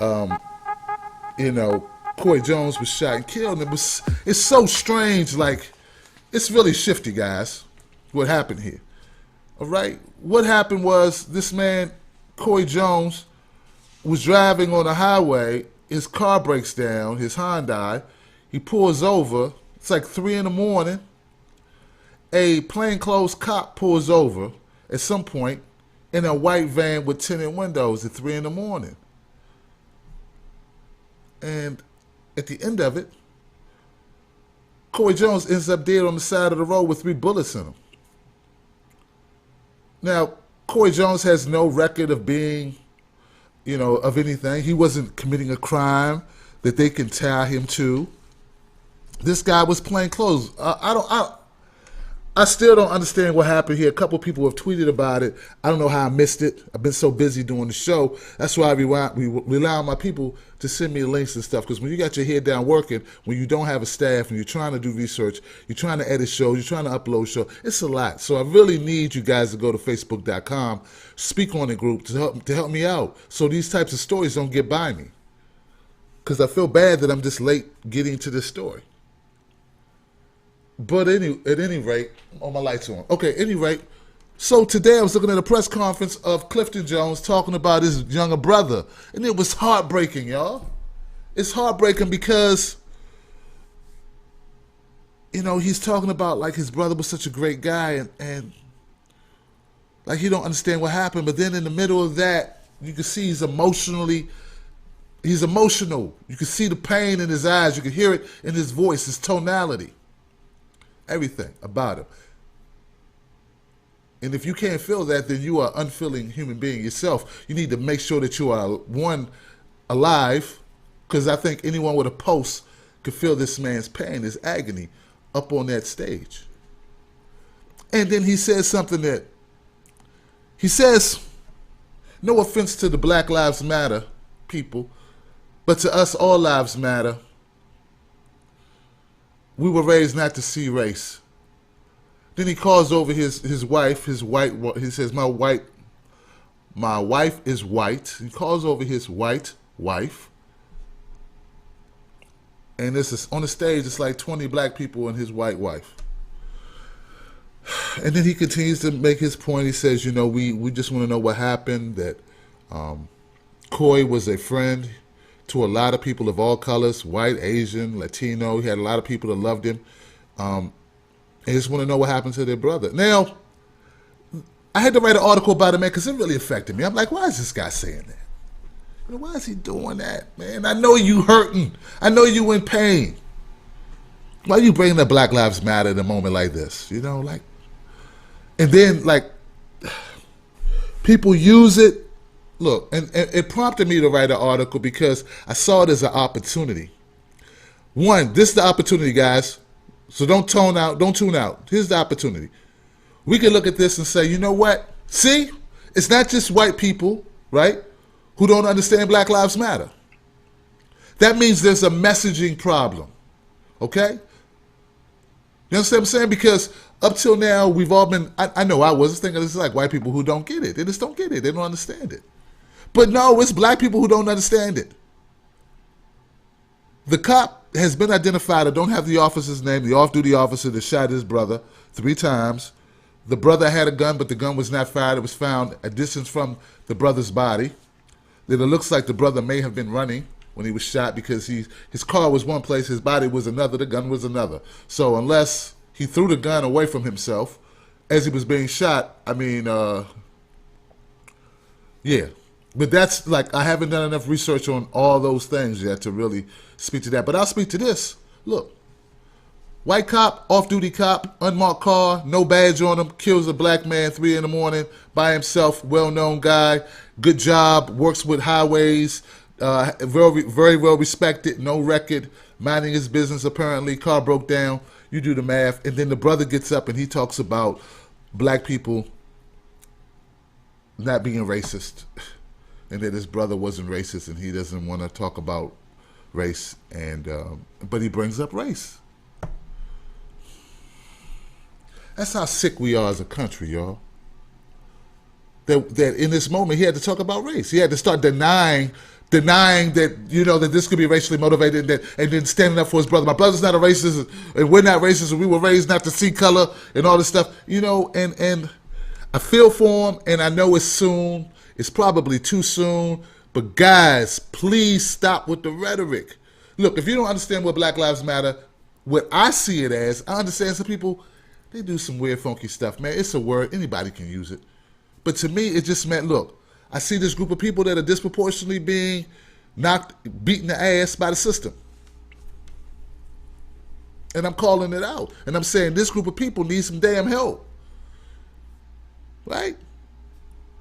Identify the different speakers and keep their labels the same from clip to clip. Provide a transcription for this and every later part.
Speaker 1: You know, Corey Jones was shot and killed. And it's so strange. Like, it's really shifty, guys. What happened here? All right. What happened was this man, Corey Jones, was driving on the highway. His car breaks down. His Hyundai. He pulls over. It's like 3 in the morning. A plainclothes cop pulls over at some point in a white van with tinted windows at 3 in the morning. And at the end of it, Corey Jones ends up dead on the side of the road with 3 bullets in him. Now, Corey Jones has no record of being, of anything. He wasn't committing a crime that they can tie him to. This guy was plain clothes. I still don't understand what happened here. A couple people have tweeted about it. I don't know how I missed it. I've been so busy doing the show. That's why we rely on my people to send me links and stuff. Because when you got your head down working, when you don't have a staff, when you're trying to do research, you're trying to edit shows, you're trying to upload shows, it's a lot. So I really need you guys to go to Facebook.com, speak on the group to help me out, so these types of stories don't get by me. Because I feel bad that I'm just late getting to this story. But at any rate, all my lights on. Okay, at any rate, so today I was looking at a press conference of Clifton Jones talking about his younger brother, and it was heartbreaking, y'all. It's heartbreaking because, he's talking about like his brother was such a great guy, and like he don't understand what happened. But then in the middle of that, you can see he's emotional. You can see the pain in his eyes. You can hear it in his voice, his tonality. Everything about him. And if you can't feel that, then you are an unfeeling human being yourself. You need to make sure that you are, one, alive, because I think anyone with a pulse could feel this man's pain, his agony, up on that stage. And then he says something that, he says, no offense to the Black Lives Matter people, but to us, all lives matter. We were raised not to see race. Then he calls over his wife, he says, my wife is white. He calls over his white wife. And this is on the stage, it's like 20 black people and his white wife. And then he continues to make his point. He says, we just want to know what happened, that Coy was a friend to a lot of people of all colors, white, Asian, Latino. He had a lot of people that loved him. And just want to know what happened to their brother. Now, I had to write an article about it, man, because it really affected me. I'm like, why is this guy saying that? Why is he doing that, man? I know you hurting. I know you in pain. Why are you bringing up Black Lives Matter in a moment like this? And then, people use it. Look, and it prompted me to write an article because I saw it as an opportunity. One, this is the opportunity, guys. So don't tune out. Here's the opportunity. We can look at this and say, you know what? See, it's not just white people, right, who don't understand Black Lives Matter. That means there's a messaging problem, okay? You understand what I'm saying? Because up till now, we've all been, I know I was thinking this is like white people who don't get it. They just don't get it. They don't understand it. But no, it's black people who don't understand it. The cop has been identified. I don't have the officer's name, the off-duty officer that shot his brother 3 times. The brother had a gun, but the gun was not fired. It was found a distance from the brother's body. Then it looks like the brother may have been running when he was shot because his car was one place, his body was another, the gun was another. So unless he threw the gun away from himself as he was being shot, yeah. But that's I haven't done enough research on all those things yet to really speak to that. But I'll speak to this. Look, white cop, off-duty cop, unmarked car, no badge on him, kills a black man 3 in the morning by himself, well-known guy, good job, works with highways, very, very well respected, no record, minding his business apparently, car broke down, you do the math, and then the brother gets up and he talks about black people not being racist. And that his brother wasn't racist, and he doesn't want to talk about race, but he brings up race. That's how sick we are as a country, y'all. That in this moment he had to talk about race. He had to start denying denying that, that this could be racially motivated, and then standing up for his brother. My brother's not a racist, and we're not racist, and we were raised not to see color and all this stuff, and I feel for him, and I know it's soon. It's probably too soon, but guys, please stop with the rhetoric. Look, if you don't understand what Black Lives Matter, what I see it as, I understand some people, they do some weird, funky stuff, man. It's a word. Anybody can use it. But to me, it just meant, look, I see this group of people that are disproportionately being beaten the ass by the system. And I'm calling it out. And I'm saying this group of people needs some damn help. Right?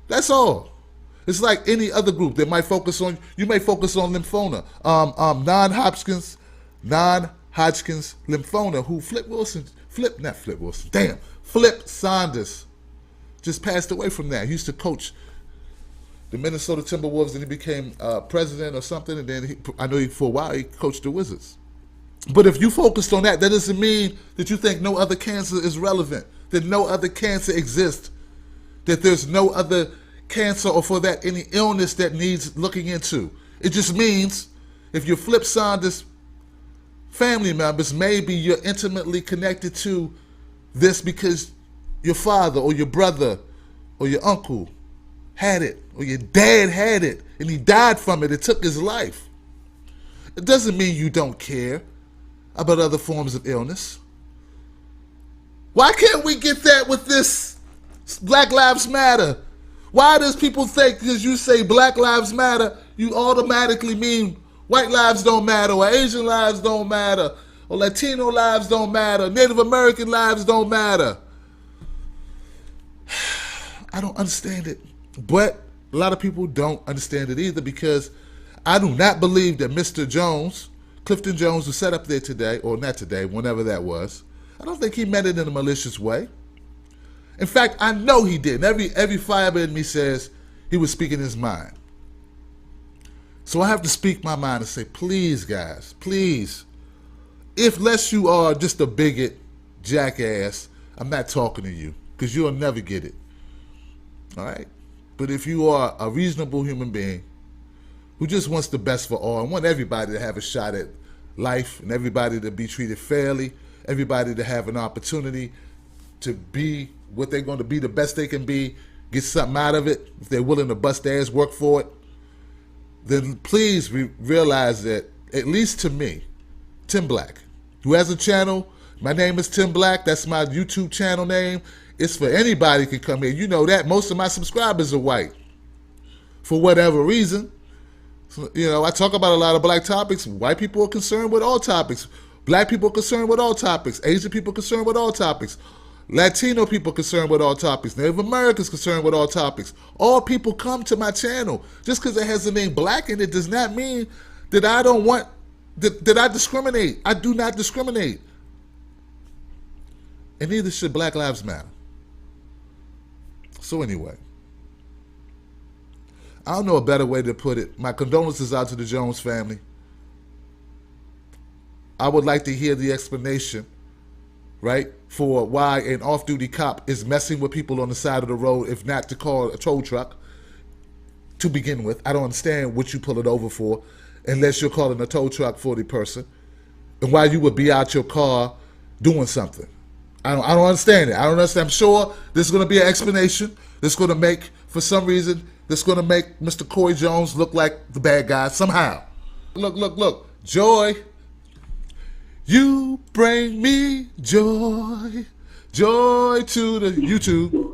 Speaker 1: That's all. It's like any other group that might focus on, you may focus on lymphoma. Non-Hodgkin's lymphoma, who Flip Saunders just passed away from that. He used to coach the Minnesota Timberwolves, and he became president or something, and then for a while he coached the Wizards. But if you focused on that, that doesn't mean that you think no other cancer is relevant, that no other cancer exists, that there's no other cancer or for that any illness that needs looking into. It just means if you're Flip Saunders family members, maybe you're intimately connected to this because your father or your brother or your uncle had it, or your dad had it, and he died from it. It took his life. It doesn't mean you don't care about other forms of illness. Why can't we get that with this Black Lives Matter? Why does people think because you say Black Lives Matter, you automatically mean white lives don't matter, or Asian lives don't matter, or Latino lives don't matter, Native American lives don't matter? I don't understand it. But a lot of people don't understand it either, because I do not believe that Mr. Jones, Clifton Jones, who sat up there today, or not today, whenever that was, I don't think he meant it in a malicious way. In fact, I know he didn't. Every fiber in me says he was speaking his mind. So I have to speak my mind and say, please, guys, please, unless you are just a bigot, jackass, I'm not talking to you, because you'll never get it. All right? But if you are a reasonable human being who just wants the best for all and want everybody to have a shot at life and everybody to be treated fairly, everybody to have an opportunity to be what they're going to be, the best they can be, get something out of it, if they're willing to bust their ass, work for it, then please realize that, at least to me, Tim Black, who has a channel, my name is Tim Black, that's my YouTube channel name. It's for anybody can come here. You know that. Most of my subscribers are white. For whatever reason. So, I talk about a lot of black topics. White people are concerned with all topics. Black people are concerned with all topics. Asian people are concerned with all topics. Latino people are concerned with all topics. Native Americans concerned with all topics. All people come to my channel. Just because it has the name Black in it does not mean that I don't want, that I discriminate. I do not discriminate. And neither should Black Lives Matter. So anyway, I don't know a better way to put it. My condolences out to the Jones family. I would like to hear the explanation, right, for why an off-duty cop is messing with people on the side of the road, if not to call a tow truck to begin with. I don't understand what you pull it over for unless you're calling a tow truck for the person, and why you would be out your car doing something. I don't understand it. I don't understand. I'm sure there's going to be an explanation that's going to make, for some reason, that's going to make Mr. Corey Jones look like the bad guy somehow. Look. Joy. You bring me joy. Joy to the YouTube.